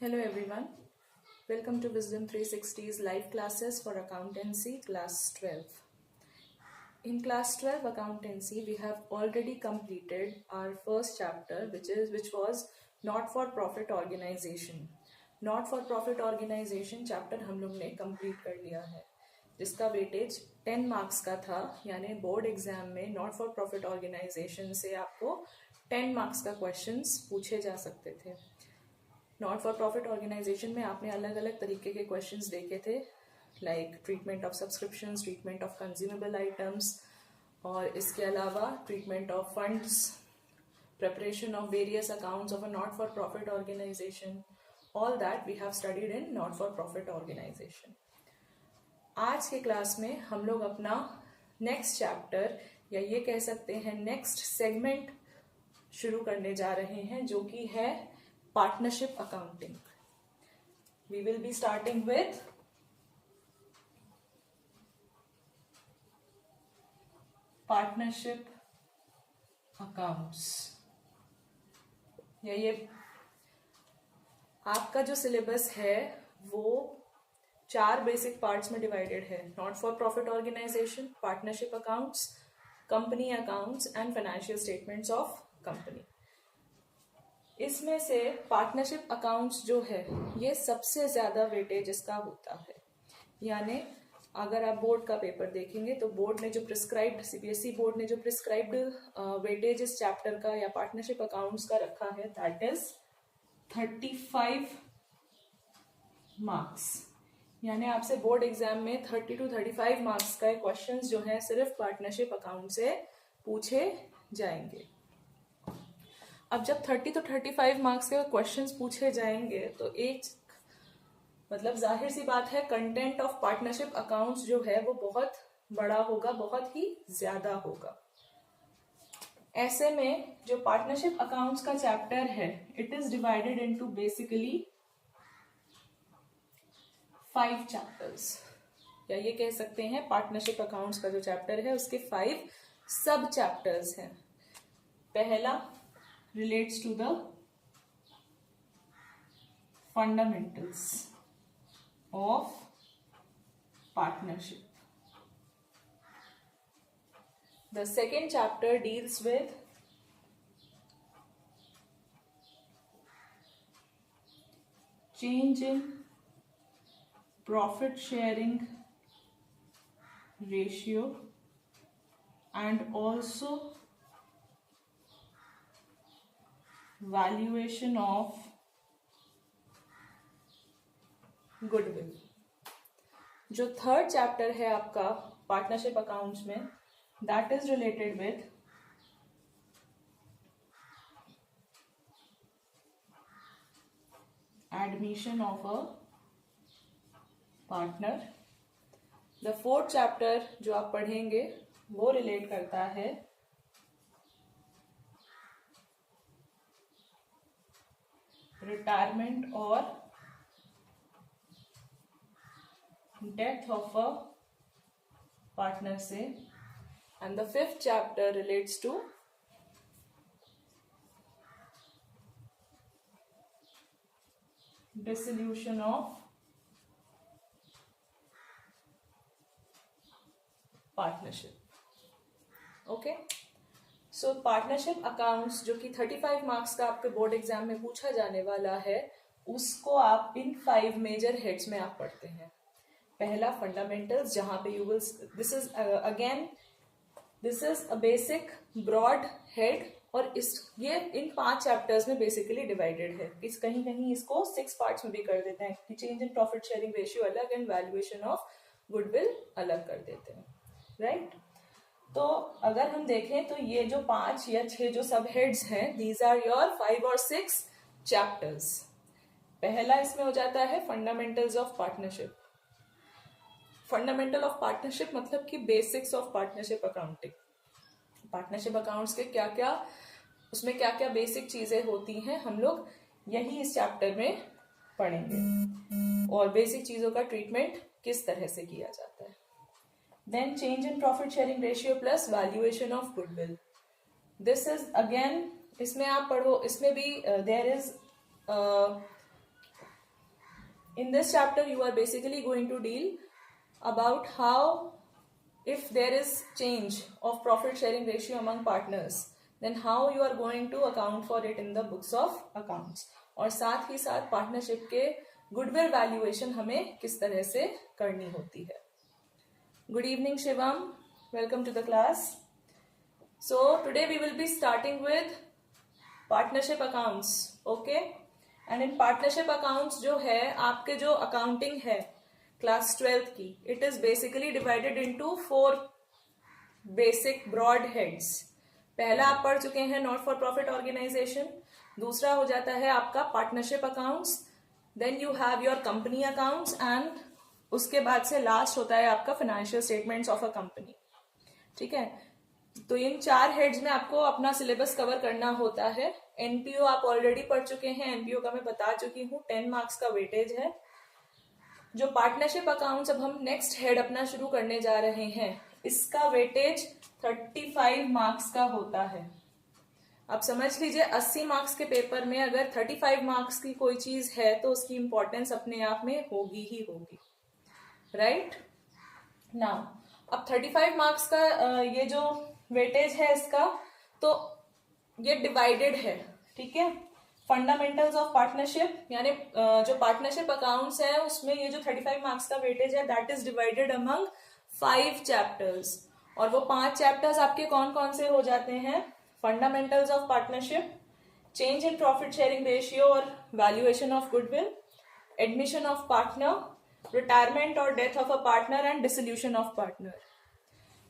Hello everyone, welcome to Wisdom 360's live classes for accountancy class 12. In class 12 accountancy, we have already completed our first chapter which was not for profit organization. Not for profit organization chapter हम लोग ने complete कर लिया है, जिसका weightage 10 marks का था, यानी बोर्ड एग्जाम में नॉट फॉर प्रॉफिट ऑर्गेनाइजेशन से आपको 10 मार्क्स का क्वेश्चंस पूछे जा सकते थे. नॉट फॉर प्रॉफिट ऑर्गेनाइजेशन में आपने अलग अलग तरीके के क्वेश्चंस देखे थे, like treatment of subscriptions, treatment of consumable items, और इसके अलावा treatment of funds, preparation of various accounts of a not for profit organization. All that we have studied in not for profit organization. आज के class में हम लोग अपना next chapter या ये कह सकते हैं नेक्स्ट सेगमेंट शुरू करने जा रहे हैं, जो कि है partnership accounting. We will be starting with partnership accounts. या ये आपका जो सिलेबस है वो 4 बेसिक पार्ट्स में डिवाइडेड है: not for profit organisation, partnership accounts, company accounts and financial statements of company. इसमें से पार्टनरशिप अकाउंट्स जो है ये सबसे ज्यादा वेटेज इसका होता है. यानी अगर आप बोर्ड का पेपर देखेंगे तो बोर्ड ने जो प्रिस्क्राइब्ड, सीबीएसई बोर्ड ने जो प्रिस्क्राइब्ड वेटेज इस चैप्टर का या पार्टनरशिप अकाउंट्स का रखा है, दैट इज 35 मार्क्स. यानी आपसे बोर्ड एग्जाम में 30 to 35 मार्क्स का क्वेश्चंस जो है सिर्फ पार्टनरशिप अकाउंट से पूछे जाएंगे. अब जब 30 to 35 मार्क्स के क्वेश्चंस पूछे जाएंगे तो एक मतलब जाहिर सी बात है कंटेंट ऑफ पार्टनरशिप अकाउंट्स जो है वो बहुत बड़ा होगा, बहुत ही ज्यादा होगा. ऐसे में जो पार्टनरशिप अकाउंट्स का चैप्टर है it is divided into basically 5 chapters, या ये कह सकते हैं पार्टनरशिप अकाउंट्स का जो चैप्टर है उसके 5 सब चैप्टर्स हैं. पहला relates to the fundamentals of partnership. The second chapter deals with change in profit sharing ratio and also valuation of goodwill. जो थर्ड चैप्टर है आपका पार्टनरशिप अकाउंट्स में, that is related with admission of a partner. The fourth chapter जो आप पढ़ेंगे वो relate करता है रिटायरमेंट और डेथ ऑफ अ पार्टनर से. And the fifth chapter relates to dissolution of partnership. Okay, so partnership accounts जो कि 35 मार्क्स का आपके बोर्ड एग्जाम में पूछा जाने वाला है, उसको आप इन 5 मेजर हेड्स में आप पढ़ते हैं. पहला फंडामेंटल्स, जहां पे you will this is a basic broad head, और ये इन 5 चैप्टर्स में बेसिकली डिवाइडेड है. इस कहीं कहीं इसको 6 पार्ट्स में भी कर देते हैं. Change in profit sharing ratio अलग एंड वैल्यूएशन ऑफ गुडविल अलग कर देते हैं, राइट. तो अगर हम देखें तो ये जो 5 या 6 जो सब हेड्स हैं, दीज आर योर 5 और 6 चैप्टर्स. पहला इसमें हो जाता है fundamentals of partnership. Fundamental of partnership मतलब कि basics of partnership accounting. Partnership accounts के क्या क्या उसमें क्या क्या बेसिक चीजें होती हैं, हम लोग यही इस चैप्टर में पढ़ेंगे, और बेसिक चीजों का ट्रीटमेंट किस तरह से किया जाता है. Then change in profit sharing ratio plus valuation of goodwill. This is again, इसमें आप पढ़ो, इसमें भी there is In this chapter, you are basically going to deal about how, if there is change of profit sharing ratio among partners, then how you are going to account for it in the books of accounts. और साथ ही साथ partnership के goodwill valuation हमें किस तरह से करनी होती है. Good evening, Shivam. Welcome to the class. So today we will be starting with partnership accounts. Okay. And in partnership accounts जो है आपके जो accounting है क्लास 12 की, it is basically divided into 4 basic broad heads. पहला आप पढ़ चुके हैं नॉट फॉर प्रॉफिट ऑर्गेनाइजेशन, दूसरा हो जाता है आपका partnership accounts, then you have your company accounts, and उसके बाद से लास्ट होता है आपका financial statements of a company. ठीक है, तो इन 4 हेड्स में आपको अपना सिलेबस कवर करना होता है. एनपीओ आप ऑलरेडी पढ़ चुके हैं, एनपीओ का मैं बता चुकी हूँ, 10 मार्क्स का वेटेज है. जो पार्टनरशिप अकाउंट्स अब हम नेक्स्ट हेड अपना शुरू करने जा रहे हैं, इसका वेटेज 35 मार्क्स का होता है. आप समझ लीजिए 80 मार्क्स के पेपर में अगर 35 मार्क्स की कोई चीज है तो उसकी इंपॉर्टेंस अपने आप में होगी ही होगी. राइट नाउ अब 35 मार्क्स का ये जो वेटेज है इसका, तो ये डिवाइडेड है. ठीक है, फंडामेंटल्स ऑफ पार्टनरशिप यानी जो पार्टनरशिप अकाउंट्स है उसमें ये जो 35 मार्क्स का वेटेज है that is divided among 5 chapters. और वो 5 चैप्टर्स आपके कौन कौन से हो जाते हैं? Fundamentals of partnership, change in profit sharing ratio और valuation of goodwill, admission of partner, retirement और death of a partner and dissolution of partner.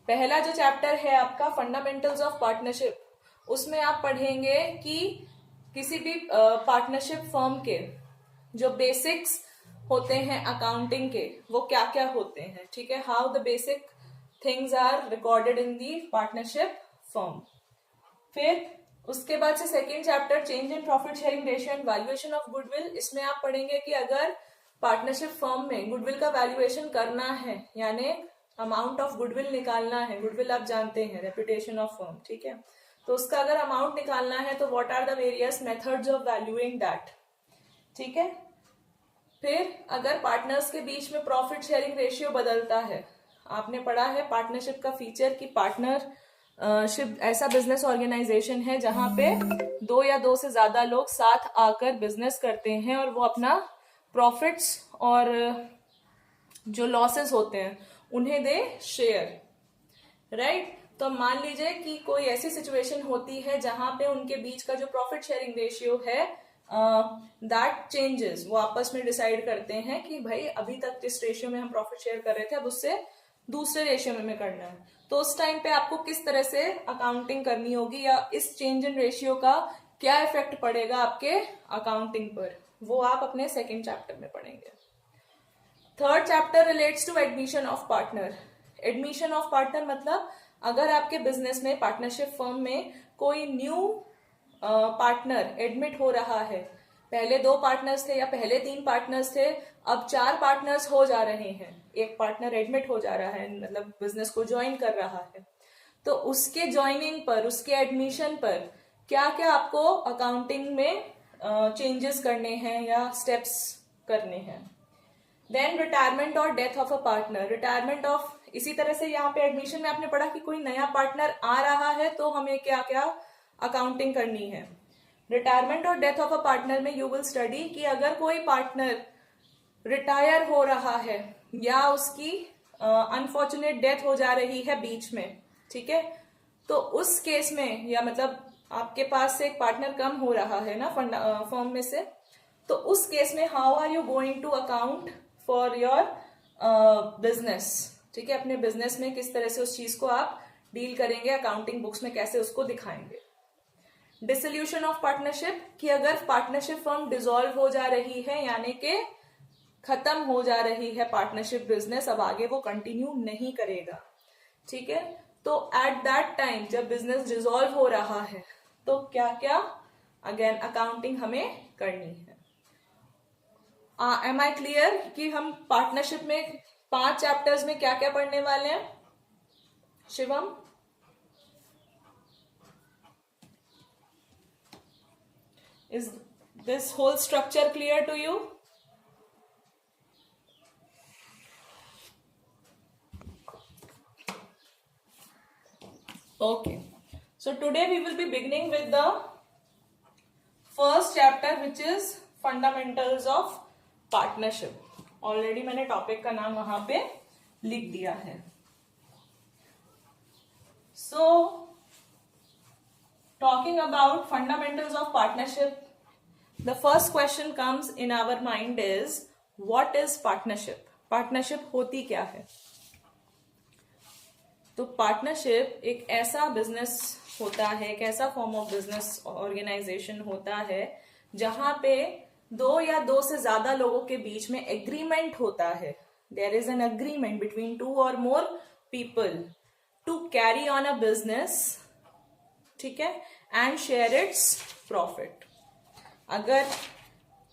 पहला जो चैप्टर है आपका फंडामेंटल्स ऑफ पार्टनरशिप, उसमें आप पढ़ेंगे कि किसी भी पार्टनरशिप फर्म के जो बेसिक्स होते हैं अकाउंटिंग के, वो क्या क्या होते हैं. ठीक है, how the basic things are recorded in the partnership firm. फिर उसके बाद से second chapter change in profit sharing ratio and valuation of goodwill. इसमें आप पढ़ेंगे कि अगर पार्टनरशिप फर्म में गुडविल का वैल्यूएशन करना है, यानी अमाउंट ऑफ गुडविल निकालना है. गुडविल आप जानते हैं रेपुटेशन ऑफ फर्म. ठीक है, तो उसका अगर अमाउंट निकालना है तो what are the various methods of valuing that. ठीक है, फिर अगर पार्टनर्स के बीच में प्रॉफिट शेयरिंग रेशियो बदलता है, आपने पढ़ा है पार्टनरशिप का फीचर कि पार्टनरशिप ऐसा बिजनेस ऑर्गेनाइजेशन है जहां पे 2 या 2 से ज्यादा लोग साथ आकर बिजनेस करते हैं और वो अपना प्रॉफिट्स और जो लॉसेस होते हैं उन्हें दे शेयर. राइट, तो मान लीजिए कि कोई ऐसी सिचुएशन होती है जहां पे उनके बीच का जो प्रॉफिट शेयरिंग रेशियो है दैट चेंजेस. वो आपस में डिसाइड करते हैं कि भाई अभी तक जिस रेशियो में हम प्रॉफिट शेयर कर रहे थे अब उससे दूसरे रेशियो में करना है. तो उस टाइम पे आपको किस तरह से अकाउंटिंग करनी होगी या इस चेंज इन रेशियो का क्या इफेक्ट पड़ेगा आपके अकाउंटिंग पर, वो आप अपने सेकेंड चैप्टर में पढ़ेंगे. Third chapter relates to admission of partner. Admission of partner मतलब अगर आपके बिजनेस में पार्टनरशिप फर्म में कोई न्यू पार्टनर एडमिट हो रहा है, पहले 2 पार्टनर्स थे या पहले 3 पार्टनर्स थे, अब 4 पार्टनर्स हो जा रहे हैं, एक पार्टनर एडमिट हो जा रहा है, मतलब बिजनेस को ज्वाइन कर रहा है, तो उसके ज्वाइनिंग पर, उसके एडमिशन पर क्या क्या आपको अकाउंटिंग में चेंजेस करने हैं या स्टेप्स करने हैं. देन रिटायरमेंट और death of a partner. Retirement of, इसी तरह से यहाँ पे एडमिशन में आपने पढ़ा कि कोई नया पार्टनर आ रहा है तो हमें क्या क्या अकाउंटिंग करनी है. रिटायरमेंट और डेथ ऑफ अ पार्टनर में यू विल स्टडी कि अगर कोई पार्टनर रिटायर हो रहा है या उसकी अनफॉर्चुनेट डेथ हो जा रही है बीच में, ठीक है, तो उस केस में, या मतलब आपके पास से एक पार्टनर कम हो रहा है ना फर्म में से, तो उस केस में how are you going to account for your business. ठीक है, अपने बिजनेस में किस तरह से उस चीज को आप डील करेंगे, अकाउंटिंग बुक्स में कैसे उसको दिखाएंगे. डिसोल्यूशन ऑफ पार्टनरशिप, कि अगर पार्टनरशिप फर्म डिसॉल्व हो जा रही है यानी कि खत्म हो जा रही है पार्टनरशिप बिजनेस, अब आगे वो कंटिन्यू नहीं करेगा. ठीक है, तो एट दैट टाइम जब बिजनेस डिसॉल्व हो रहा है तो क्या क्या अगेन अकाउंटिंग हमें करनी है. एम आई क्लियर कि हम पार्टनरशिप में 5 चैप्टर्स में क्या क्या पढ़ने वाले हैं? Shivam, is this whole structure clear to you? Okay. So today we will be beginning with the first chapter, which is fundamentals of partnership. Already मैंने टॉपिक का नाम वहां पे लिख दिया है. So talking about fundamentals of partnership, the first question comes in our mind is, what is partnership? Partnership होती क्या है? तो पार्टनरशिप एक ऐसा बिजनेस होता है, एक ऐसा फॉर्म ऑफ बिजनेस ऑर्गेनाइजेशन होता है जहां पे दो या दो से ज्यादा लोगों के बीच में एग्रीमेंट होता है. There is an agreement between two और more people to carry on a business, ठीक है, एंड शेयर इट्स प्रॉफिट. अगर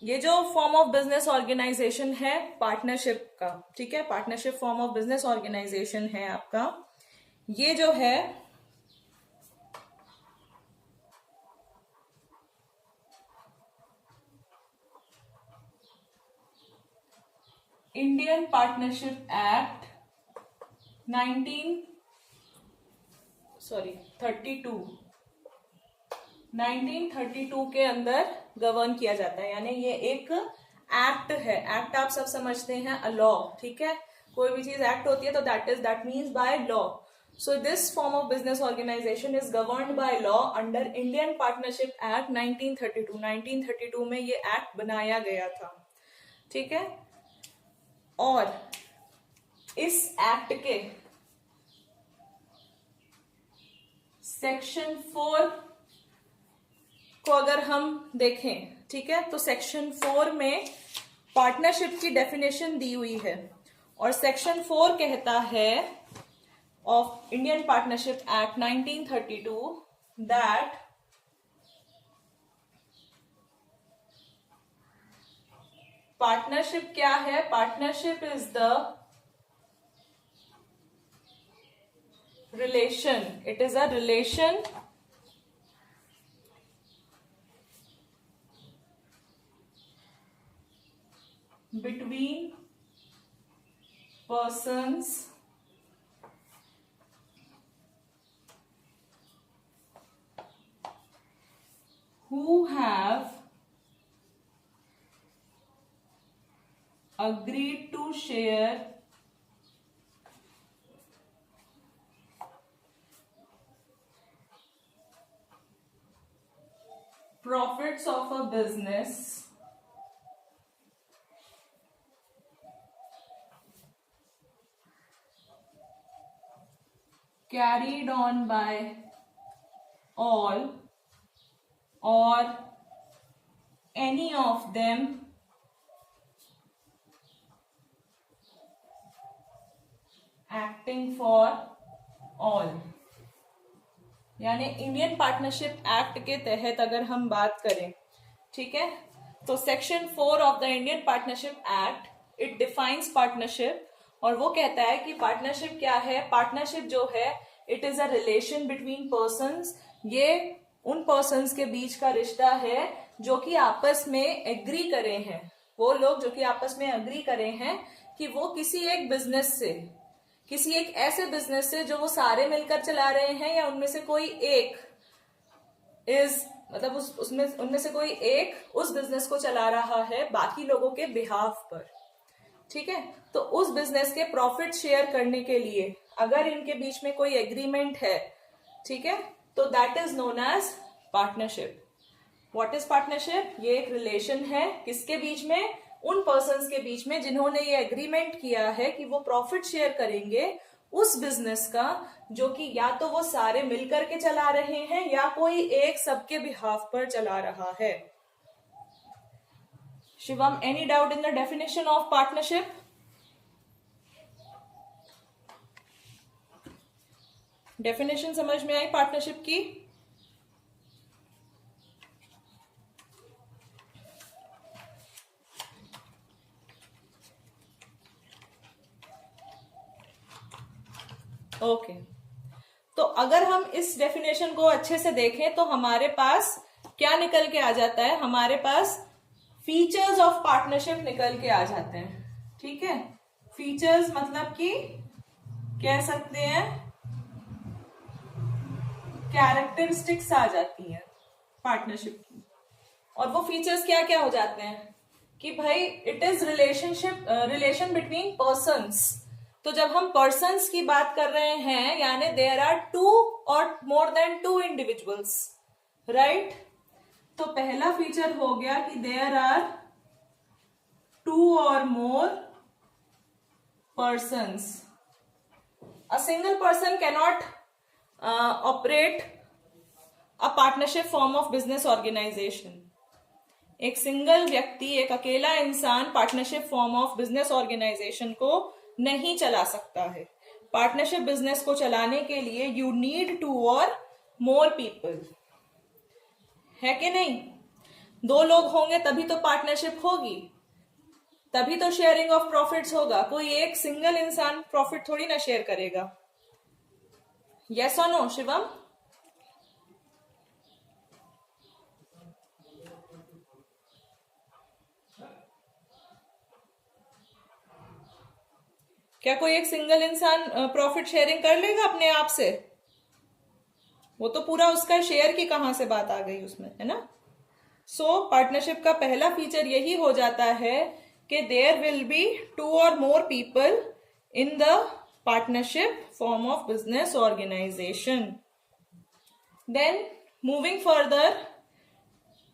ये जो फॉर्म ऑफ बिजनेस ऑर्गेनाइजेशन है पार्टनरशिप का, ठीक है, partnership form of business organisation है आपका, ये जो है इंडियन पार्टनरशिप एक्ट 1932 के अंदर गवर्न किया जाता है. यानी ये एक एक्ट है. एक्ट आप सब समझते हैं, अ लॉ, ठीक है. कोई भी चीज एक्ट होती है तो that means by law. So this form of business organization is governed by law under Indian Partnership Act 1932. 1932 में ये एक्ट बनाया गया था, ठीक है. और इस एक्ट के सेक्शन 4 को अगर हम देखें, ठीक है, तो सेक्शन 4 में पार्टनरशिप की डेफिनेशन दी हुई है. और सेक्शन 4 कहता है of Indian Partnership Act 1932 that partnership क्या है? Partnership is the relation. It is a relation between persons who have agreed to share profits of a business carried on by all or any of them acting for all. यानी Indian partnership act के तहत अगर हम बात करें, ठीक है, तो section 4 of the Indian partnership act it defines partnership. और वो कहता है कि पार्टनरशिप क्या है? पार्टनरशिप जो है it is a relation between persons. ये उन पर्सन्स के बीच का रिश्ता है जो कि आपस में एग्री करे हैं. वो लोग जो कि आपस में एग्री करे हैं कि वो किसी एक बिजनेस से, किसी एक ऐसे बिजनेस से जो वो सारे मिलकर चला रहे हैं, या उनमें से कोई एक मतलब उसमें उनमें से कोई एक उस बिजनेस को चला रहा है बाकी लोगों के बिहाफ पर, ठीक है. तो उस बिजनेस के प्रॉफिट शेयर करने के लिए अगर इनके बीच में कोई एग्रीमेंट है, ठीक है, तो that is known as partnership. What is partnership? ये एक रिलेशन है किसके बीच में? उन पर्सन्स के बीच में जिन्होंने ये एग्रीमेंट किया है कि वो प्रॉफिट शेयर करेंगे उस बिजनेस का जो कि या तो वो सारे मिलकर के चला रहे हैं या कोई एक सबके बिहाफ पर चला रहा है. Shivam, any doubt in the definition of partnership? Definition समझ में आई पार्टनरशिप की? ओके. तो अगर हम इस डेफिनेशन को अच्छे से देखें तो हमारे पास क्या निकल के आ जाता है? हमारे पास फीचर्स ऑफ पार्टनरशिप निकल के आ जाते हैं, ठीक है. फीचर्स मतलब कि कह सकते हैं कैरेक्टरिस्टिक्स आ जाती हैं पार्टनरशिप की। और वो फीचर्स क्या क्या हो जाते हैं कि भाई it is relation between persons. तो जब हम पर्सन्स की बात कर रहे हैं यानी देयर आर टू और more than two individuals, right. तो पहला फीचर हो गया कि देयर आर टू और more persons. A single person cannot operate a partnership form of business organisation. एक सिंगल व्यक्ति, एक अकेला इंसान partnership form of business organisation को नहीं चला सकता है। पार्टनरशिप बिजनेस को चलाने के लिए यू नीड टू और मोर पीपल, है कि नहीं। दो लोग होंगे तभी तो पार्टनरशिप होगी, तभी तो शेयरिंग ऑफ प्रॉफिट्स होगा। कोई एक सिंगल इंसान प्रॉफिट थोड़ी ना शेयर करेगा। यस और नो शिवम? क्या कोई एक सिंगल इंसान प्रॉफिट शेयरिंग कर लेगा अपने आप से? वो तो पूरा उसका शेयर की कहां से बात आ गई उसमें, है ना। सो पार्टनरशिप का पहला फीचर यही हो जाता है कि देयर विल बी टू और more people in the partnership form of business organisation. Then moving further,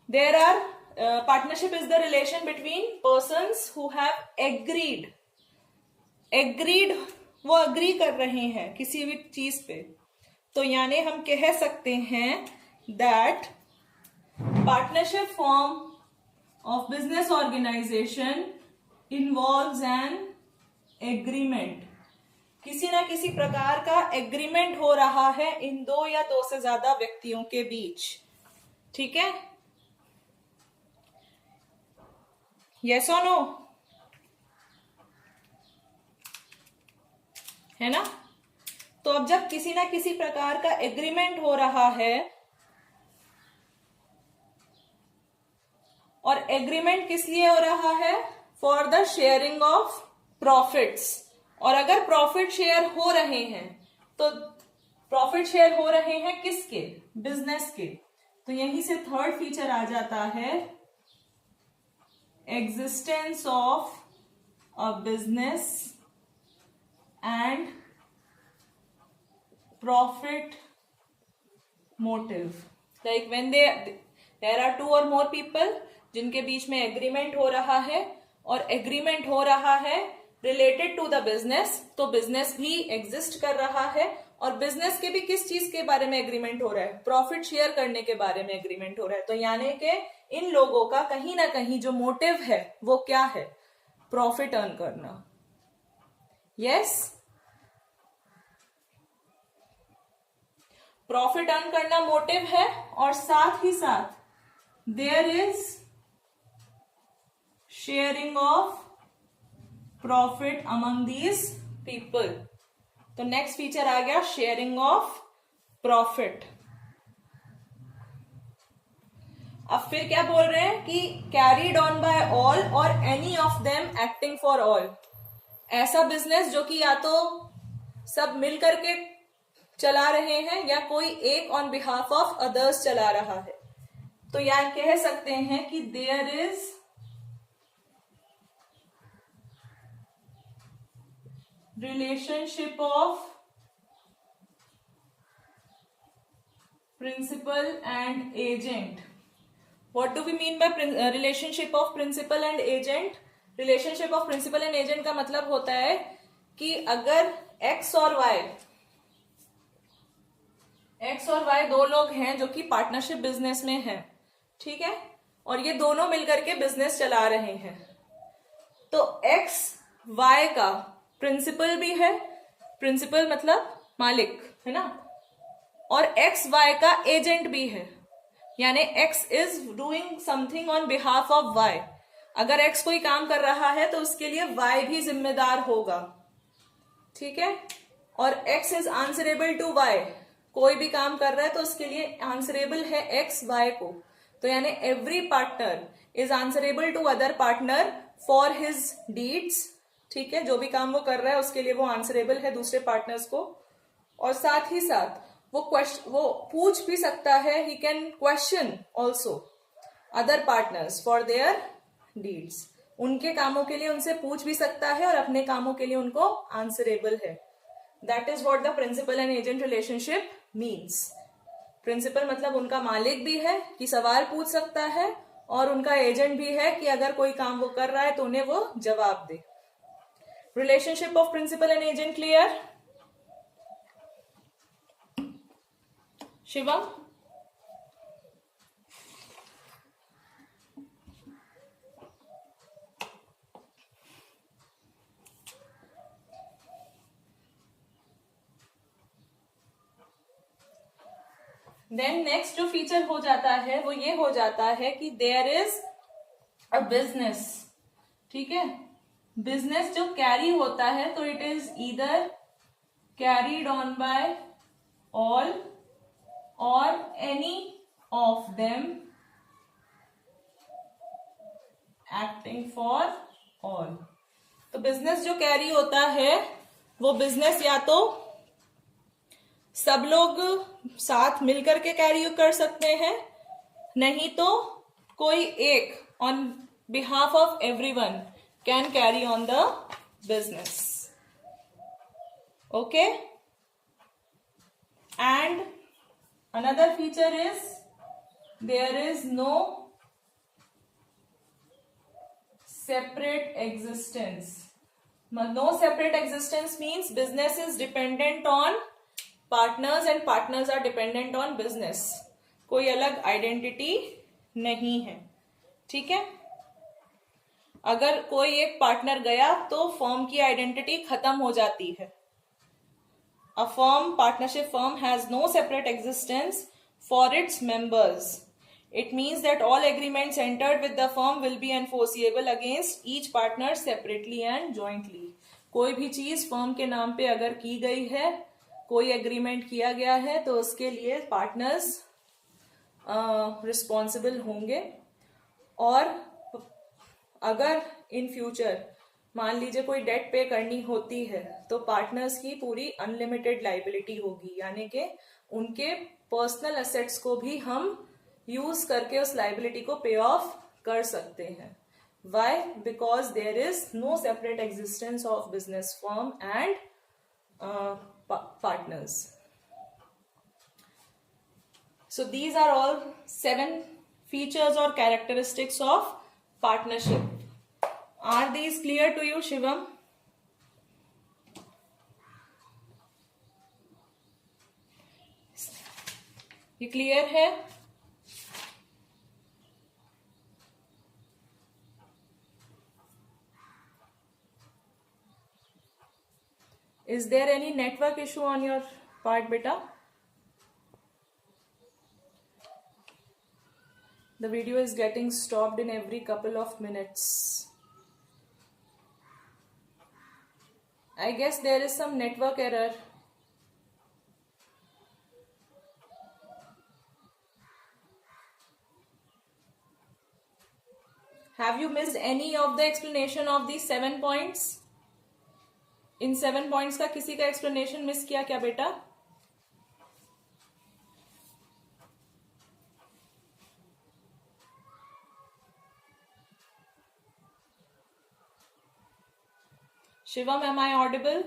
there are partnership is the relation between persons who have agreed. वो अग्री कर रहे हैं किसी भी चीज पे। तो यानी हम कह सकते हैं that partnership form of business organisation involves an agreement. किसी ना किसी प्रकार का एग्रीमेंट हो रहा है इन दो या दो से ज्यादा व्यक्तियों के बीच, ठीक है। यस और नो, है ना। तो अब जब किसी ना किसी प्रकार का एग्रीमेंट हो रहा है, और एग्रीमेंट किस लिए हो रहा है? For the sharing of profits. और अगर प्रॉफिट शेयर हो रहे हैं तो प्रॉफिट शेयर हो रहे हैं किसके? बिजनेस के। तो यहीं से थर्ड फीचर आ जाता है existence of a business and profit motive. Like when there are two और मोर पीपल जिनके बीच में एग्रीमेंट हो रहा है, और एग्रीमेंट हो रहा है रिलेटेड टू द बिजनेस, तो बिजनेस भी एग्जिस्ट कर रहा है। और बिजनेस के भी किस चीज के बारे में एग्रीमेंट हो रहा है? प्रॉफिट शेयर करने के बारे में एग्रीमेंट हो रहा है। तो यानी कि इन लोगों का कहीं ना कहीं जो मोटिव है वो क्या है? प्रॉफिट अर्न करना। यस, प्रॉफिट अर्न करना मोटिव है, और साथ ही साथ there is sharing of profit among these people. तो नेक्स्ट फीचर आ गया शेयरिंग ऑफ प्रॉफिट। अब फिर क्या बोल रहे हैं कि कैरीड ऑन बाय ऑल और any of them acting for all. ऐसा बिजनेस जो कि या तो सब मिल करके चला रहे हैं या कोई एक ऑन बिहाफ ऑफ अदर्स चला रहा है। तो यहां कह सकते हैं कि there is relationship of principal and agent. What do we mean by relationship of principal and agent? Relationship of principal and agent का मतलब होता है कि अगर एक्स और वाई दो लोग हैं जो कि पार्टनरशिप बिजनेस में हैं, ठीक है, और ये दोनों मिलकर के बिजनेस चला रहे हैं, तो एक्स वाई का प्रिंसिपल भी है, प्रिंसिपल मतलब मालिक, है ना, और एक्स वाई का एजेंट भी है। यानी X is doing something on behalf of Y. अगर एक्स कोई काम कर रहा है तो उसके लिए वाई भी जिम्मेदार होगा, ठीक है। और X is answerable to Y. कोई भी काम कर रहा है तो उसके लिए आंसरेबल है एक्स वाई को। तो यानी every partner is answerable to other partner for his deeds, ठीक है। जो भी काम वो कर रहा है उसके लिए वो आंसरेबल है दूसरे पार्टनर्स को। और साथ ही साथ वो पूछ भी सकता है, he can question also other partners for their deeds. उनके कामों के लिए उनसे पूछ भी सकता है और अपने कामों के लिए उनको आंसरेबल है. That is what the principal and agent relationship means. Principal मतलब उनका मालिक भी है कि सवाल पूछ सकता है, और उनका एजेंट भी है कि अगर कोई काम वो कर रहा है तो उन्हें वो जवाब दे. Relationship of principal and agent clear? Shivam? Then next जो फीचर हो जाता है वो ये हो जाता है कि देयर इज अ बिजनेस. ठीक है, बिजनेस जो कैरी होता है तो it is either carried on by all और any of them acting for all. तो बिजनेस जो कैरी होता है वो बिजनेस या तो सब लोग साथ मिलकर के कैरी कर सकते हैं, नहीं तो कोई एक on behalf of everyone can carry on the business. Okay, and another feature is there is no separate existence. No separate existence means business is dependent on partners and partners are dependent on business. कोई अलग identity नहीं है. ठीक है, अगर कोई एक partner गया तो फर्म की आइडेंटिटी खत्म हो जाती है. A firm, partnership firm has no separate existence for its members. It means that all agreements entered with the firm will be enforceable against each partner separately and jointly. कोई भी चीज firm के नाम पे अगर की गई है, कोई एग्रीमेंट किया गया है, तो उसके लिए पार्टनर्स रिस्पॉन्सिबल होंगे. और अगर इन फ्यूचर मान लीजिए कोई डेट पे करनी होती है तो पार्टनर्स की पूरी अनलिमिटेड लाइबिलिटी होगी, यानी कि उनके पर्सनल एसेट्स को भी हम यूज करके उस लाइबिलिटी को पे ऑफ कर सकते हैं. Why? Because there is no separate existence of business firm and partners. So these are all 7 features or characteristics of partnership. Are these clear to you, Shivam? ये क्लियर है? Is there any network issue on your part, beta? The video is getting stopped in every couple of minutes. I guess there is some network error. Have you missed any of the explanation of these 7 points? इन 7 points का किसी का explanation miss किया क्या बेटा? Shivam, am I audible?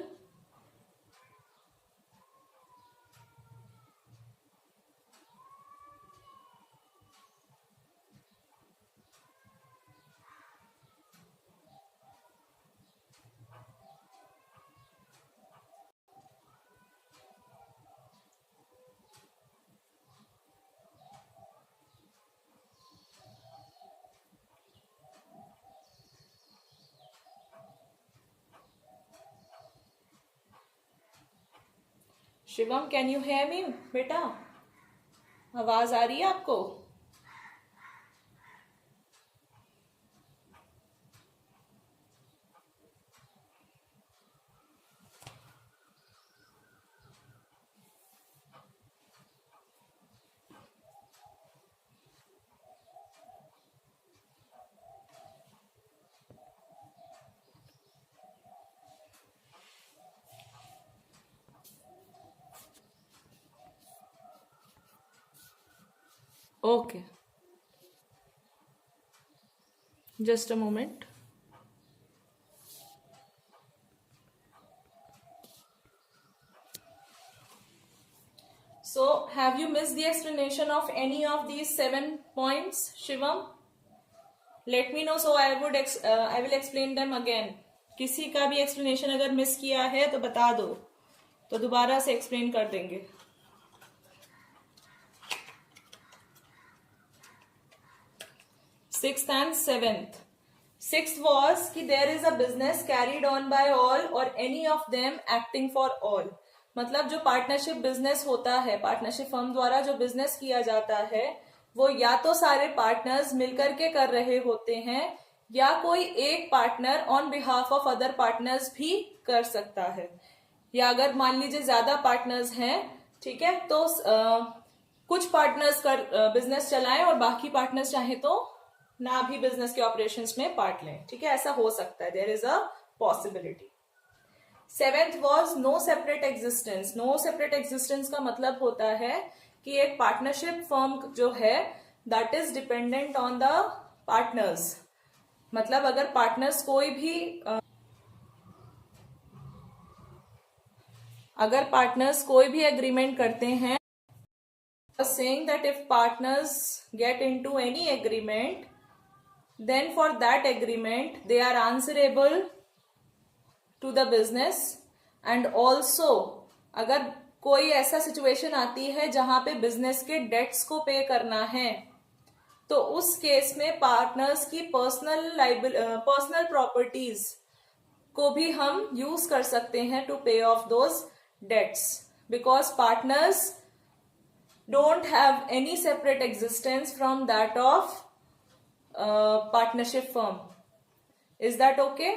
Shivam, can you hear me बेटा? आवाज आ रही है आपको? Okay, just a moment. So, have you missed the explanation of any of these 7 points, Shivam? Let me know, so I will explain them again. किसी का भी explanation अगर miss किया है तो बता दो, तो दोबारा से explain कर देंगे. 6th and 7th. 6th was कि there is a business carried on by all or any of them acting for all. मतलब जो पार्टनरशिप बिजनेस होता है, पार्टनरशिप फर्म द्वारा जो बिजनेस किया जाता है, वो या तो सारे पार्टनर्स मिलकर के कर रहे होते हैं या कोई एक partner on behalf of other partners भी कर सकता है. या अगर मान लीजिए ज्यादा पार्टनर्स हैं, ठीक है, तो कुछ पार्टनर्स कर बिजनेस चलाएं और बाकी पार्टनर्स चाहे तो ना भी बिजनेस के ऑपरेशंस में पार्ट लें. ठीक है, ऐसा हो सकता है. There is a possibility. 7th was no separate existence. No separate existence का मतलब होता है कि एक पार्टनरशिप फर्म जो है that is dependent on the partners. मतलब अगर पार्टनर्स कोई भी एग्रीमेंट करते हैं, saying that if partners get into any agreement, then for that agreement they are answerable to the business. and also अगर कोई ऐसा सिचुएशन आती है जहां पे बिजनेस के डेट्स को पे करना है, तो उस केस में पार्टनर्स की पर्सनल प्रॉपर्टीज को भी हम यूज कर सकते हैं to pay off those debts, because partners don't have any separate existence from that of partnership firm. Is that okay?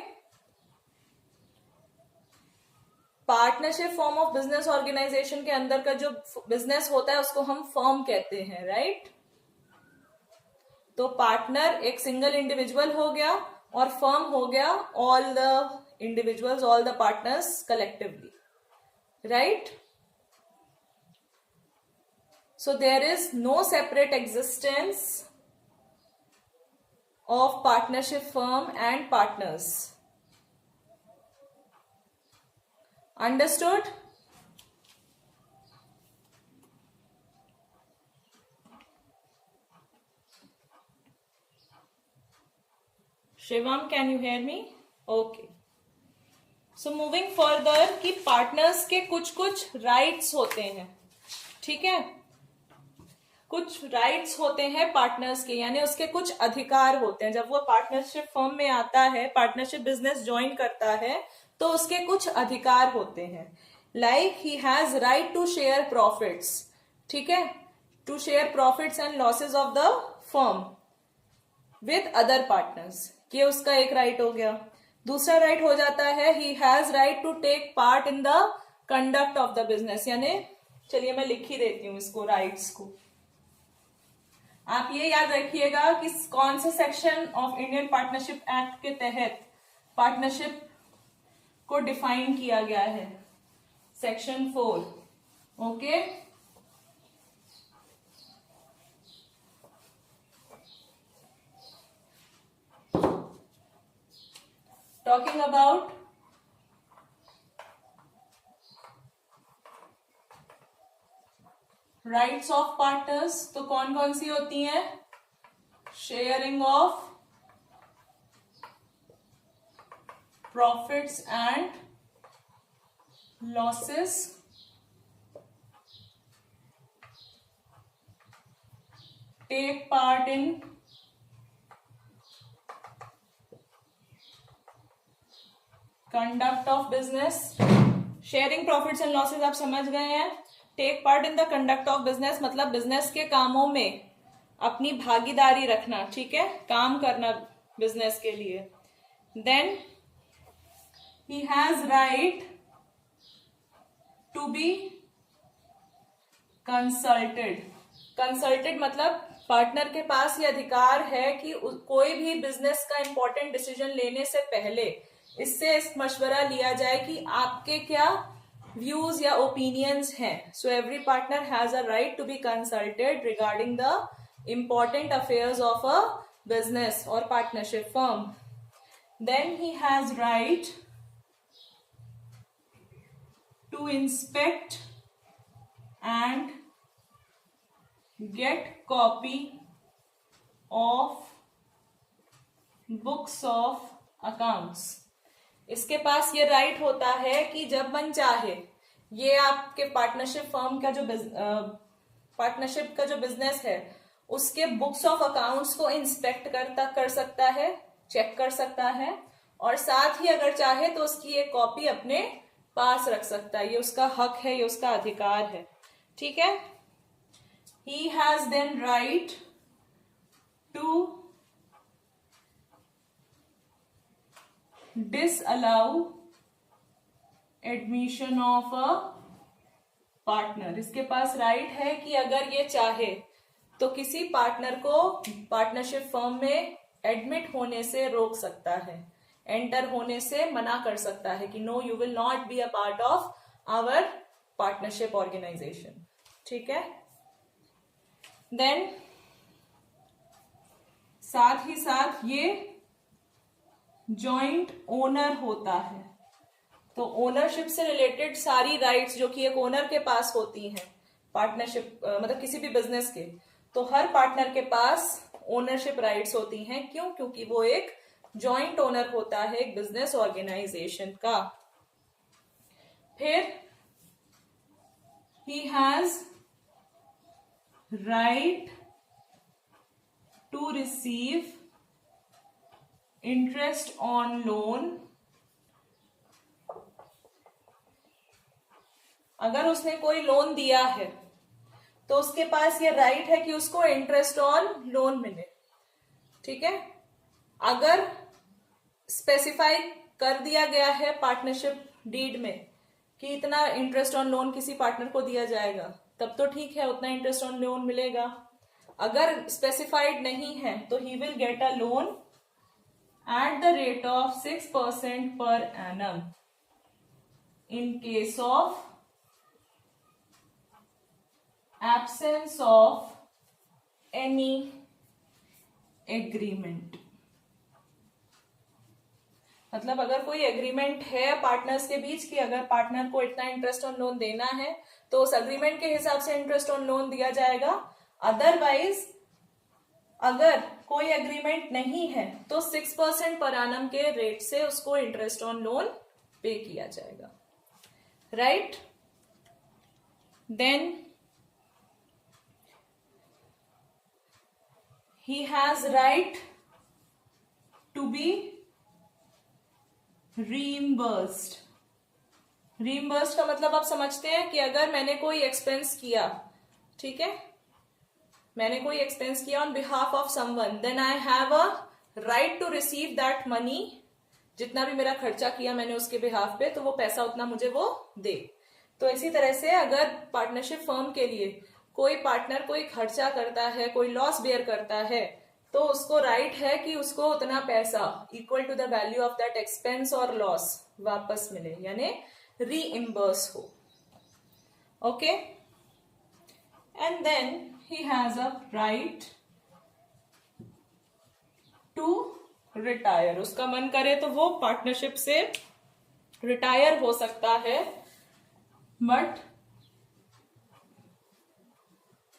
Partnership form of business organisation के अंदर का जो बिजनेस होता है उसको हम फर्म कहते हैं, राइट? तो पार्टनर एक सिंगल इंडिविजुअल हो गया और फर्म हो गया all the individuals, all the partners collectively, right? So there is no separate existence of partnership firm and partners. Understood? Shivam, can you hear me? Okay. So moving further कि partners के कुछ rights होते हैं, ठीक है? कुछ rights होते हैं पार्टनर्स के, यानी उसके कुछ अधिकार होते हैं. जब वो पार्टनरशिप फर्म में आता है, पार्टनरशिप बिजनेस ज्वाइन करता है, तो उसके कुछ अधिकार होते हैं. Like he has right to share profits. ठीक है, to share profits and losses of the firm with other partners. ये उसका एक राइट हो गया. दूसरा राइट हो जाता है he has right to take part in the conduct of the business. यानी चलिए मैं लिख ही देती हूं इसको, राइट्स को. आप ये याद रखिएगा कि कौन से section of Indian partnership act के तहत पार्टनरशिप को डिफाइन किया गया है. Section 4. Okay, talking about rights of partners, तो कौन कौन सी होती हैं? Sharing of profits and losses, take part in conduct of business. Sharing profits and losses आप समझ गए हैं. Take part in the conduct of business मतलब बिजनेस के कामों में अपनी भागीदारी रखना, ठीक है, काम करना बिजनेस के लिए. Then he has right to be consulted. Consulted मतलब पार्टनर के पास ये अधिकार है कि कोई भी बिजनेस का इंपॉर्टेंट डिसीजन लेने से पहले इससे मशवरा लिया जाए कि आपके क्या व्यूज या ओपिनियंस हैं. So every partner has a right to be consulted regarding the important affairs of a business or partnership firm. Then he has right to inspect and get copy of books of accounts. इसके पास ये right होता है कि जब मन चाहे ये आपके पार्टनरशिप फर्म का जो पार्टनरशिप का जो बिजनेस है उसके बुक्स ऑफ अकाउंट्स को इंस्पेक्ट कर सकता है, चेक कर सकता है, और साथ ही अगर चाहे तो उसकी एक कॉपी अपने पास रख सकता है. ये उसका हक है, ये उसका अधिकार है. ठीक है. He has then right to disallow admission of a partner. इसके पास राइट है कि अगर ये चाहे तो किसी पार्टनर को पार्टनरशिप फर्म में एडमिट होने से रोक सकता है, एंटर होने से मना कर सकता है कि no you will not be a part of our partnership organisation. ठीक है. देन साथ ही साथ ये जॉइंट ओनर होता है. तो ओनरशिप से रिलेटेड सारी राइट्स जो कि एक ओनर के पास होती हैं पार्टनरशिप मतलब किसी भी बिजनेस के, तो हर पार्टनर के पास ओनरशिप राइट्स होती हैं. क्यों? क्योंकि वो एक जॉइंट ओनर होता है एक बिजनेस ऑर्गेनाइजेशन का. फिर he has right to receive interest on loan. अगर उसने कोई लोन दिया है तो उसके पास ये राइट है कि उसको इंटरेस्ट ऑन लोन मिले. ठीक है. अगर स्पेसिफाई कर दिया गया है पार्टनरशिप डीड में कि इतना इंटरेस्ट ऑन लोन किसी पार्टनर को दिया जाएगा, तब तो ठीक है, उतना इंटरेस्ट ऑन लोन मिलेगा. अगर स्पेसिफाइड नहीं है तो he will get a loan at the rate of 6% per annum in case of absence of any agreement. मतलब अगर कोई एग्रीमेंट है पार्टनर्स के बीच कि अगर पार्टनर को इतना इंटरेस्ट ऑन लोन देना है तो उस एग्रीमेंट के हिसाब से इंटरेस्ट ऑन लोन दिया जाएगा. अदरवाइज अगर कोई एग्रीमेंट नहीं है तो 6% पर एनम के रेट से उसको इंटरेस्ट ऑन लोन पे किया जाएगा. Right. Then he has right to be reimbursed. reimbursed का मतलब आप समझते हैं कि अगर मैंने कोई एक्सपेंस किया, ठीक है, मैंने कोई एक्सपेंस किया on behalf of someone, then I have a right to receive that money. जितना भी मेरा खर्चा किया मैंने उसके बिहाफ पे, तो वो पैसा उतना मुझे वो दे. तो इसी तरह से अगर पार्टनरशिप फर्म के लिए कोई पार्टनर कोई खर्चा करता है, कोई लॉस बेयर करता है, तो उसको राइट है कि उसको उतना पैसा equal to the value of that expense और लॉस वापस मिले, यानी रीइम्बर्स हो. Okay. And then he has a right to retire. उसका मन करे तो वो पार्टनरशिप से रिटायर हो सकता है, बट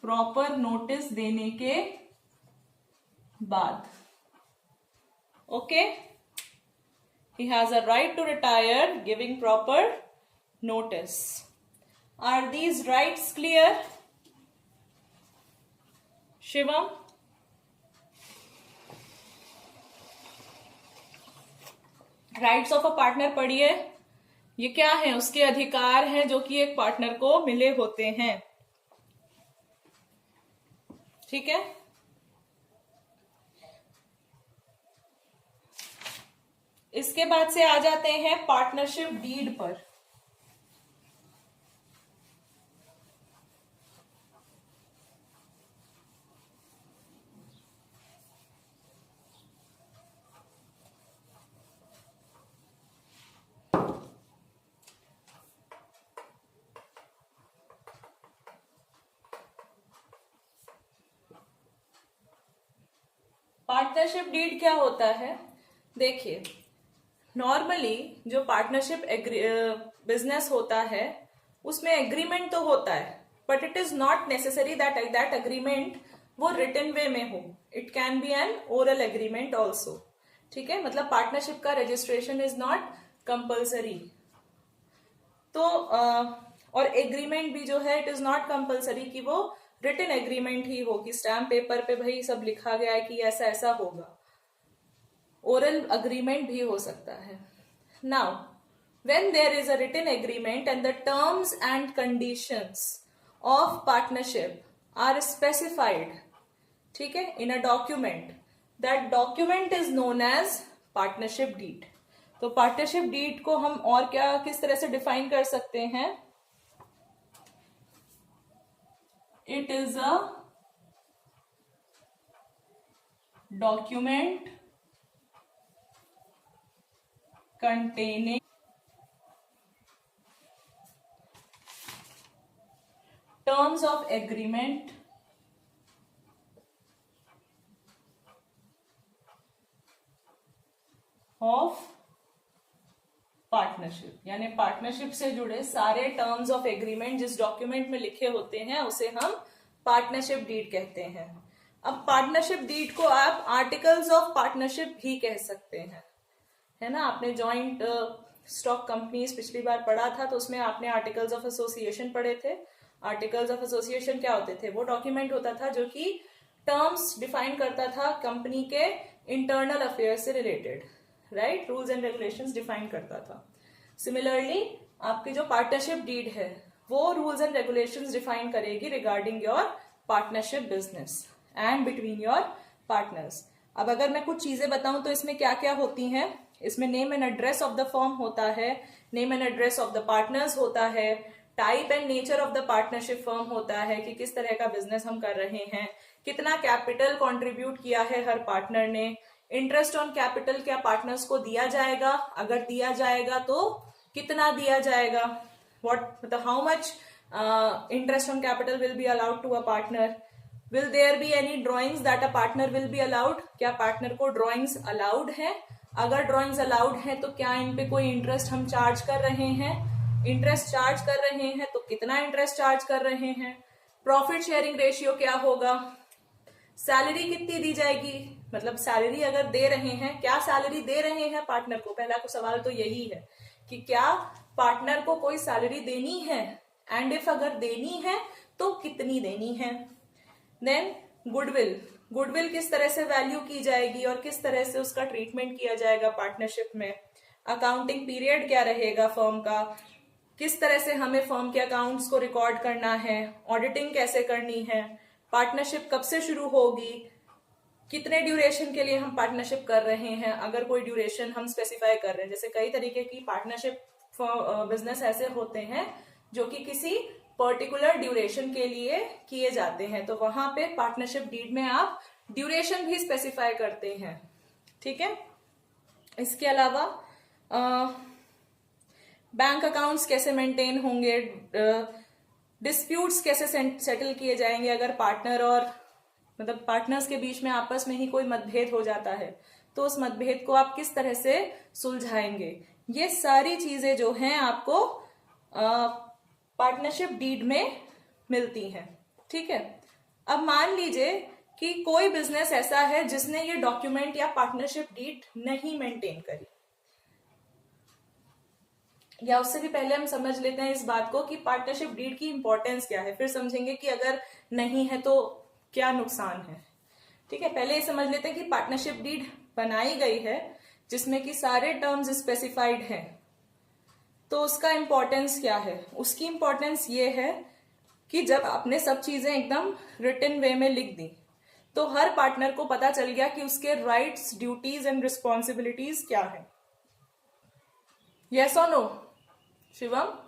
प्रॉपर नोटिस देने के बाद. Okay. He has a right to retire giving proper notice. Are these rights clear? Shivam, rights of a partner पढ़िए. ये क्या है? उसके अधिकार हैं जो कि एक पार्टनर को मिले होते हैं. ठीक है. इसके बाद से आ जाते हैं पार्टनरशिप डीड पर. पार्टनरशिप डीड क्या होता है? देखिए, नॉर्मली जो पार्टनरशिप बिजनेस होता है उसमें एग्रीमेंट तो होता है, but it is not necessary that that agreement वो रिटन वे में हो. It can be N oral agreement also. ठीक है, मतलब पार्टनरशिप का रजिस्ट्रेशन इज नॉट कंपल्सरी. तो और एग्रीमेंट भी जो है इट इज नॉट कंपल्सरी कि वो रिटन एग्रीमेंट ही हो, कि स्टैम्प पेपर पे भाई सब लिखा गया है कि ऐसा ऐसा होगा. ओरल अग्रीमेंट भी हो सकता है. Now when there is a written agreement and the terms and conditions of partnership are specified, ठीक है, in a document, that document is known as partnership deed. तो पार्टनरशिप डीड को हम और क्या किस तरह से डिफाइन कर सकते हैं? It is a document containing terms of agreement of partnership. यानी पार्टनरशिप से जुड़े सारे टर्म्स ऑफ एग्रीमेंट जिस डॉक्यूमेंट में लिखे होते हैं उसे हम पार्टनरशिप डीड कहते हैं. अब पार्टनरशिप डीड को आप आर्टिकल्स ऑफ पार्टनरशिप भी कह सकते हैं, है ना. आपने जॉइंट स्टॉक कंपनीज पिछली बार पढ़ा था, तो उसमें आपने आर्टिकल्स ऑफ एसोसिएशन पढ़े थे. आर्टिकल्स ऑफ एसोसिएशन क्या होते थे? वो डॉक्यूमेंट होता था जो कि टर्म्स डिफाइन करता था कंपनी के इंटरनल अफेयर से related, right, rules and regulations define करता था. सिमिलरली आपकी जो पार्टनरशिप डीड है वो रूल्स एंड रेगुलेशंस डिफाइन करेगी regarding your partnership business and between your partners. अब अगर मैं कुछ चीजें बताऊं तो इसमें क्या क्या होती हैं? इसमें name and address of the firm होता है, name and address of the partners होता है, type and nature of the partnership firm होता है कि किस तरह का बिजनेस हम कर रहे हैं, कितना कैपिटल कंट्रीब्यूट किया है हर पार्टनर ने, इंटरेस्ट ऑन कैपिटल क्या पार्टनर्स को दिया जाएगा, अगर दिया जाएगा तो कितना दिया जाएगा, व्हाट मतलब how much interest on capital will be allowed to a partner, will there be any drawings that a partner will be allowed, क्या पार्टनर को ड्रॉइंग्स अलाउड है, अगर ड्रॉइंग्स अलाउड है तो क्या इन पे कोई इंटरेस्ट हम चार्ज कर रहे हैं, इंटरेस्ट चार्ज कर रहे हैं तो कितना इंटरेस्ट चार्ज कर रहे हैं, प्रॉफिट शेयरिंग रेशियो क्या होगा, सैलरी कितनी दी जाएगी, मतलब सैलरी अगर दे रहे हैं क्या सैलरी दे रहे हैं पार्टनर को. पहला को सवाल तो यही है कि क्या पार्टनर को कोई सैलरी देनी है, एंड इफ अगर देनी है तो कितनी देनी है. देन गुडविल, गुडविल किस तरह से वैल्यू की जाएगी और किस तरह से उसका ट्रीटमेंट किया जाएगा पार्टनरशिप में. अकाउंटिंग पीरियड क्या रहेगा फर्म का, किस तरह से हमें फर्म के अकाउंट्स को रिकॉर्ड करना है, ऑडिटिंग कैसे करनी है, पार्टनरशिप कब से शुरू होगी, कितने ड्यूरेशन के लिए हम पार्टनरशिप कर रहे हैं, अगर कोई ड्यूरेशन हम स्पेसिफाई कर रहे हैं. जैसे कई तरीके की पार्टनरशिप बिजनेस ऐसे होते हैं जो कि किसी पर्टिकुलर ड्यूरेशन के लिए किए जाते हैं, तो वहां पे पार्टनरशिप डीड में आप ड्यूरेशन भी स्पेसिफाई करते हैं. ठीक है, इसके अलावा बैंक अकाउंट्स कैसे मेंटेन होंगे, डिस्प्यूट्स कैसे सेटल किए जाएंगे अगर पार्टनर और मतलब पार्टनर्स के बीच में आपस में ही कोई मतभेद हो जाता है तो उस मतभेद को आप किस तरह से सुलझाएंगे. ये सारी चीजें जो हैं आपको पार्टनरशिप डीड में मिलती हैं. ठीक है, अब मान लीजिए कि कोई बिजनेस ऐसा है जिसने ये डॉक्यूमेंट या पार्टनरशिप डीड नहीं मेंटेन करी, या उससे भी पहले हम समझ लेते हैं इस बात को कि पार्टनरशिप डीड की इंपॉर्टेंस क्या है, फिर समझेंगे कि अगर नहीं है तो क्या नुकसान है. ठीक है, पहले ये समझ लेते हैं कि पार्टनरशिप डीड बनाई गई है जिसमें कि सारे टर्म्स स्पेसिफाइड हैं, तो उसका इंपॉर्टेंस क्या है. उसकी इंपॉर्टेंस ये है कि जब आपने सब चीजें एकदम रिटन वे में लिख दी तो हर पार्टनर को पता चल गया कि उसके राइट्स, ड्यूटीज एंड रिस्पॉन्सिबिलिटीज क्या है. यस और नो शिवम?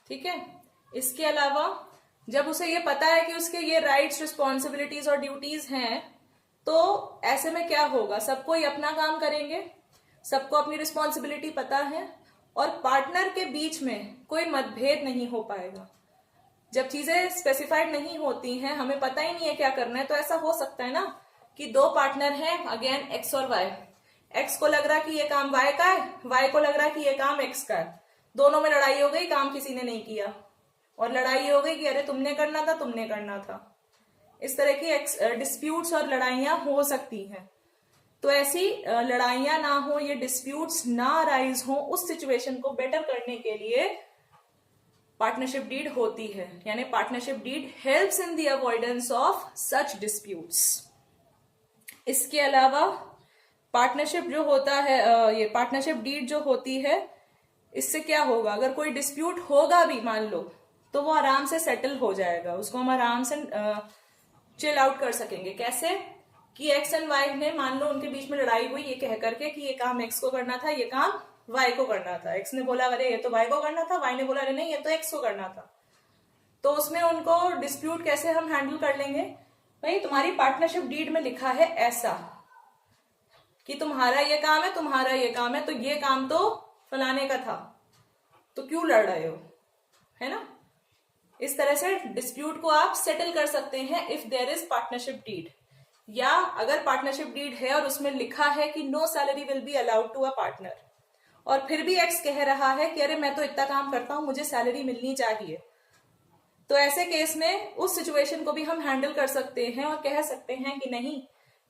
ठीक है, इसके अलावा जब उसे ये पता है कि उसके ये राइट्स, रिस्पॉन्सिबिलिटीज और ड्यूटीज हैं, तो ऐसे में क्या होगा, सबको ही अपना काम करेंगे. सबको अपनी रिस्पॉन्सिबिलिटी पता है और पार्टनर के बीच में कोई मतभेद नहीं हो पाएगा। जब चीजें स्पेसिफाइड नहीं होती हैं, हमें पता ही नहीं है क्या करना है, तो ऐसा हो सकता है ना कि दो पार्टनर हैं, अगेन एक्स और वाई। एक्स को लग रहा कि ये काम वाई का है, वाई को लग रहा कि ये काम एक्स का है। दोनों में लड़ाई हो गई, काम किसी ने नहीं किया, और लड़ाई हो गई कि अरे तुमने करना था, तुमने करना था। इस तरह की डिस्प्यूट्स और लड़ाइयां हो सकती हैं। तो ऐसी लड़ाइयां ना हो, ये डिस्प्यूट्स ना अराइज हो, उस सिचुएशन को बेटर करने के लिए पार्टनरशिप डीड होती है। यानी partnership deed helps in the avoidance of such disputes. इसके अलावा पार्टनरशिप जो होता है, ये पार्टनरशिप डीड जो होती है, इससे क्या होगा, अगर कोई डिस्प्यूट होगा भी मान लो, तो वो आराम से सेटल हो जाएगा, उसको हम आराम से चिल आउट कर सकेंगे। कैसे कि एक्स एंड वाई ने, मान लो उनके बीच में लड़ाई हुई ये कह करके कि ये काम एक्स को करना था, ये काम वाई को करना था। एक्स ने बोला अरे ये तो वाई को करना था, वाई ने बोला अरे नहीं ये तो एक्स को करना था। तो उसमें उनको डिस्प्यूट कैसे हम हैंडल कर लेंगे, भाई तुम्हारी पार्टनरशिप डीड में लिखा है ऐसा कि तुम्हारा ये काम है, तुम्हारा ये काम है, तो ये काम तो फलाने का था, तो क्यों लड़ रहे हो, है ना। इस तरह से डिस्प्यूट को आप सेटल कर सकते हैं if there is partnership deed. या अगर पार्टनरशिप डीड है और उसमें लिखा है कि no salary will be allowed to a partner, और फिर भी एक्स कह रहा है कि अरे मैं तो इतना काम करता हूं, मुझे सैलरी मिलनी चाहिए, तो ऐसे केस में उस सिचुएशन को भी हम हैंडल कर सकते हैं और कह सकते हैं कि नहीं,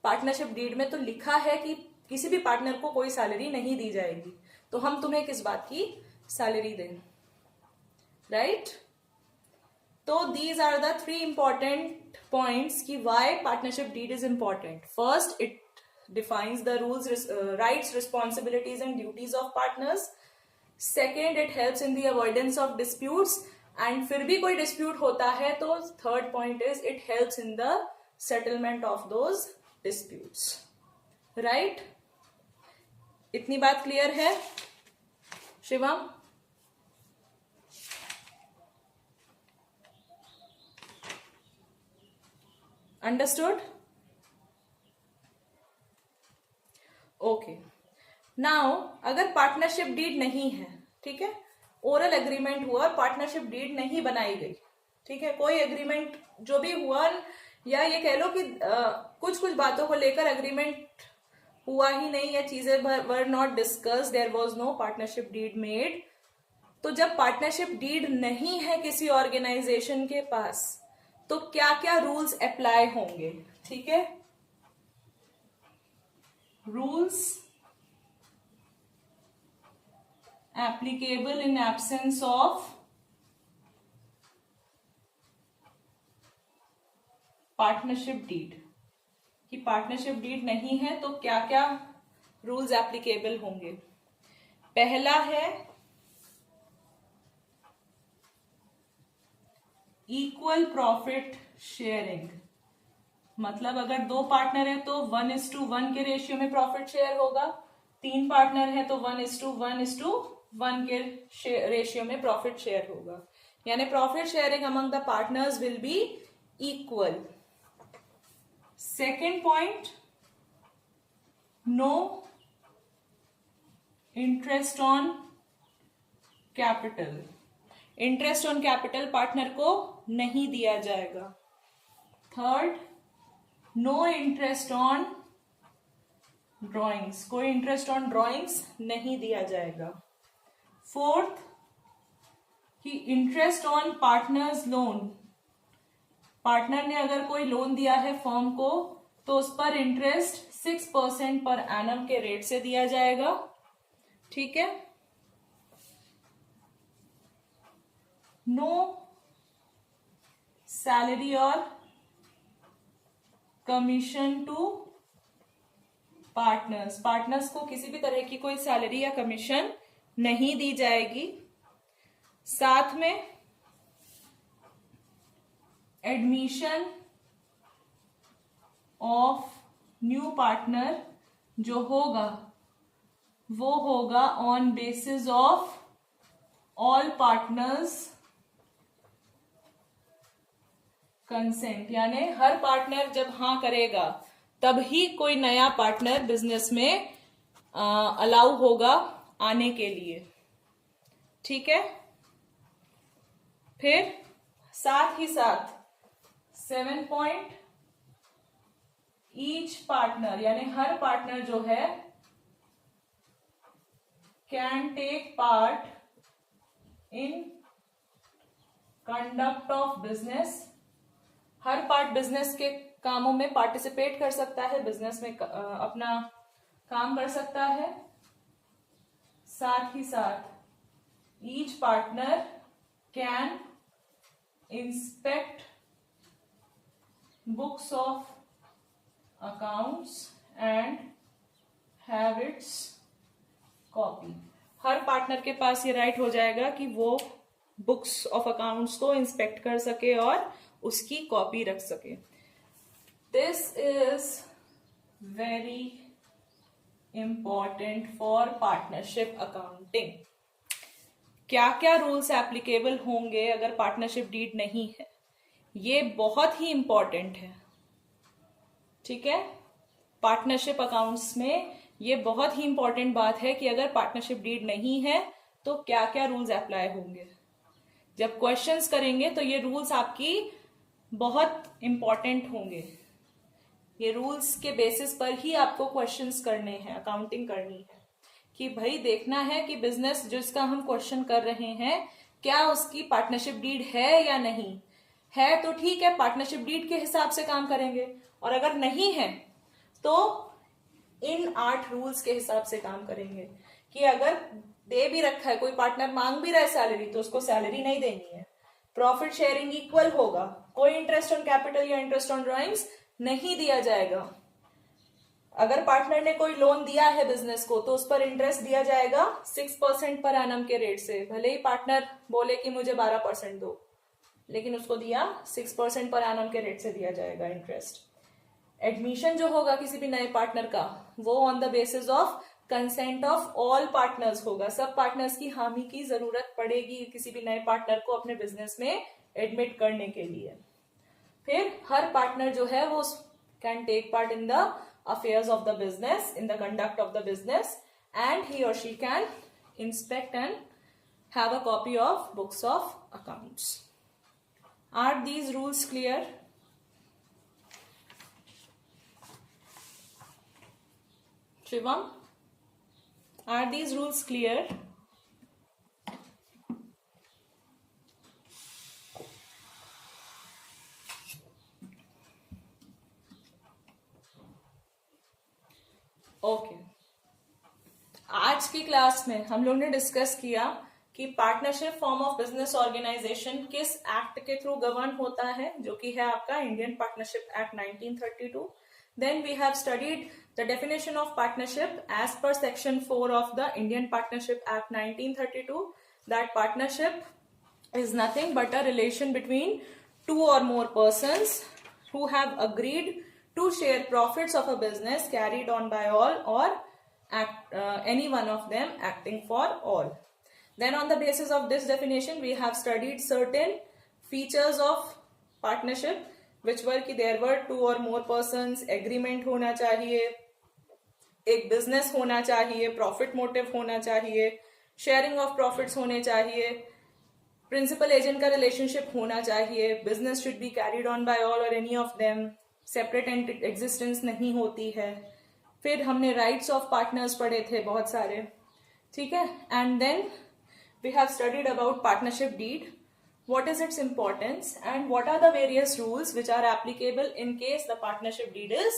पार्टनरशिप डीड में तो लिखा है कि किसी भी पार्टनर को कोई सैलरी नहीं दी जाएगी, तो हम तुम्हें किस बात की सैलरी दें, राइट। तो these are the three important points कि why partnership deed is important. First, it defines the rules, rights, responsibilities and duties of partners. Second, it helps in the avoidance of disputes. And फिर भी कोई dispute होता है तो third point is it helps in the settlement of those disputes. Right? इतनी बात clear है Shivam? Understood? Okay. Now अगर पार्टनरशिप डीड नहीं है, ठीक है, ओरल एग्रीमेंट हुआ और पार्टनरशिप डीड नहीं बनाई गई, ठीक है, कोई एग्रीमेंट जो भी हुआ, या ये कह लो कि कुछ कुछ बातों को लेकर एग्रीमेंट हुआ ही नहीं, या चीजें were not discuss, there was no partnership deed made. तो जब पार्टनरशिप डीड नहीं है किसी ऑर्गेनाइजेशन के पास, तो क्या क्या रूल्स अप्लाई होंगे, ठीक है। Rules applicable in absence of partnership deed, कि पार्टनरशिप डीड नहीं है तो क्या क्या रूल्स एप्लीकेबल होंगे। पहला है इक्वल प्रॉफिट शेयरिंग, मतलब अगर दो पार्टनर है तो 1:1 के रेशियो में प्रॉफिट शेयर होगा, 3 पार्टनर है तो 1:1 के रेशियो में प्रॉफिट शेयर होगा, यानी profit sharing among the partners will be equal. Second point, no interest on capital, interest on capital partner को नहीं दिया जाएगा। Third, no interest on drawings, कोई इंटरेस्ट ऑन ड्रॉइंग्स नहीं दिया जाएगा। फोर्थ, कि interest on partners loan, partner ने अगर कोई लोन दिया है फर्म को तो उस पर इंटरेस्ट 6% पर एनम के रेट से दिया जाएगा, ठीक है। नो सैलरी और कमीशन टू पार्टनर्स, पार्टनर्स को किसी भी तरह की कोई सैलरी या कमीशन नहीं दी जाएगी। साथ में एडमिशन ऑफ न्यू पार्टनर जो होगा वो होगा on basis of all partners consent, यानी हर पार्टनर जब हाँ करेगा तब ही कोई नया पार्टनर बिजनेस में अलाउ होगा आने के लिए, ठीक है। फिर साथ ही साथ 7 पॉइंट, ईच पार्टनर यानी हर पार्टनर जो है can take part in conduct of business, हर पार्ट बिजनेस के कामों में पार्टिसिपेट कर सकता है, बिजनेस में अपना काम कर सकता है। साथ ही साथ each partner can inspect books of accounts and have it's copy, her partner के पास ये राइट हो जाएगा कि वो बुक्स ऑफ अकाउंट्स को इंस्पेक्ट कर सके और उसकी कॉपी रख सके। This is very important for partnership accounting. क्या क्या रूल्स एप्लीकेबल होंगे अगर पार्टनरशिप डीड नहीं है, ये बहुत ही इंपॉर्टेंट है, ठीक है। पार्टनरशिप अकाउंट्स में ये बहुत ही इंपॉर्टेंट बात है कि अगर पार्टनरशिप डीड नहीं है तो क्या क्या रूल्स अप्लाई होंगे। जब क्वेश्चंस करेंगे तो ये रूल्स आपकी बहुत इंपॉर्टेंट होंगे, ये रूल्स के बेसिस पर ही आपको क्वेश्चंस करने हैं, अकाउंटिंग करनी है कि भाई देखना है कि बिजनेस जिसका हम क्वेश्चन कर रहे हैं क्या उसकी पार्टनरशिप डीड है या नहीं है, तो ठीक है पार्टनरशिप डीड के हिसाब से काम करेंगे, और अगर नहीं है तो इन 8 रूल्स के हिसाब से काम करेंगे कि अगर दे भी रखा है, कोई पार्टनर मांग भी रहा है सैलरी, तो उसको सैलरी नहीं देनी है, प्रॉफिट शेयरिंग इक्वल होगा, कोई इंटरेस्ट ऑन कैपिटल या इंटरेस्ट ऑन ड्रॉइंग्स नहीं दिया जाएगा। अगर पार्टनर ने कोई लोन दिया है बिजनेस को तो उस पर इंटरेस्ट दिया जाएगा 6% पर एनम के रेट से, भले ही पार्टनर बोले कि मुझे 12% दो, लेकिन उसको दिया 6% पर एनम के रेट से दिया जाएगा इंटरेस्ट। एडमिशन जो होगा किसी भी नए पार्टनर का वो on the basis of consent of all partners होगा, सब पार्टनर्स की हामी की जरूरत पड़ेगी किसी भी नए पार्टनर को अपने बिजनेस में एडमिट करने के लिए। फिर हर पार्टनर जो है वो can take part in the affairs of the business, in the conduct of the business, and he और she can inspect and have a copy of books of accounts. Are these rules clear? Shivam, are these rules clear? Okay, आज की class में हम लोग ने discuss किया कि partnership form of business organisation किस एक्ट के थ्रू गवर्न होता है, जो कि है आपका Indian partnership act 1932। Then we have studied the definition of partnership as per section 4 of the Indian Partnership Act 1932, that partnership is nothing but a relation between 2 or more persons who have agreed to share profits of a business carried on by all, or any one of them acting for all. Then on the basis of this definition we have studied certain features of partnership, which were कि there were 2 or more persons, agreement होना चाहिए, एक business होना चाहिए, profit motive होना चाहिए, sharing of profits होने चाहिए, प्रिंसिपल एजेंट का रिलेशनशिप होना चाहिए, business should be carried on by all और any of them, separate existence नहीं होती है। फिर हमने राइट्स ऑफ पार्टनर्स पढ़े थे बहुत सारे, ठीक है। And then we have studied about partnership deed, what is its importance and what are the various rules which are applicable in case the partnership deed is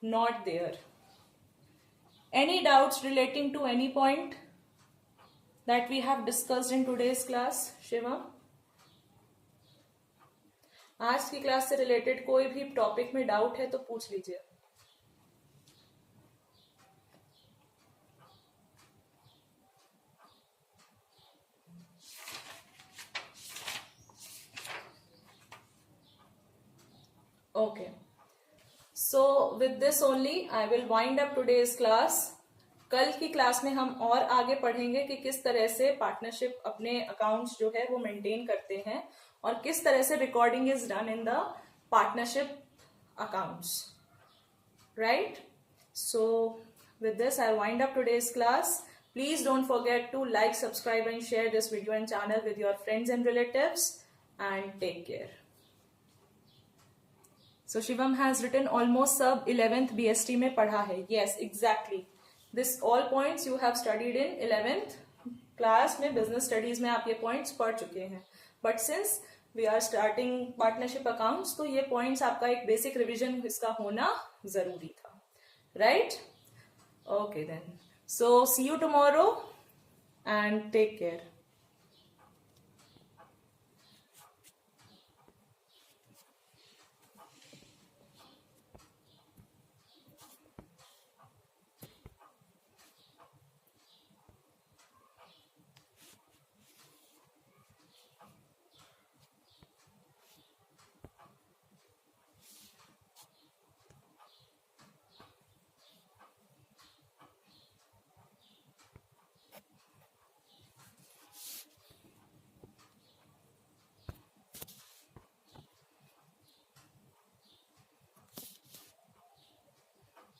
not there. Any doubts relating to any point that we have discussed in today's class, Shiva? आज की class से related कोई भी topic में doubt है तो पूछ लीजिए। Okay, so with this only I will wind up today's class. कल की क्लास में हम और आगे पढ़ेंगे कि किस तरह से पार्टनरशिप अपने अकाउंट्स जो है वो मेंटेन करते हैं और किस तरह से recording is done in the partnership accounts, right. So with this I wind up today's class. Please don't forget to like, subscribe and share this video and channel with your friends and relatives, and take care. So Shivam has written almost sub 11th BST में पढ़ा है. Yes, exactly. This all points you have studied in 11th class में business studies में आप ये points पढ़ चुके हैं. But since we are starting partnership accounts, तो ये points आपका एक basic revision इसका होना जरूरी था. Right? Okay then. So see you tomorrow and take care.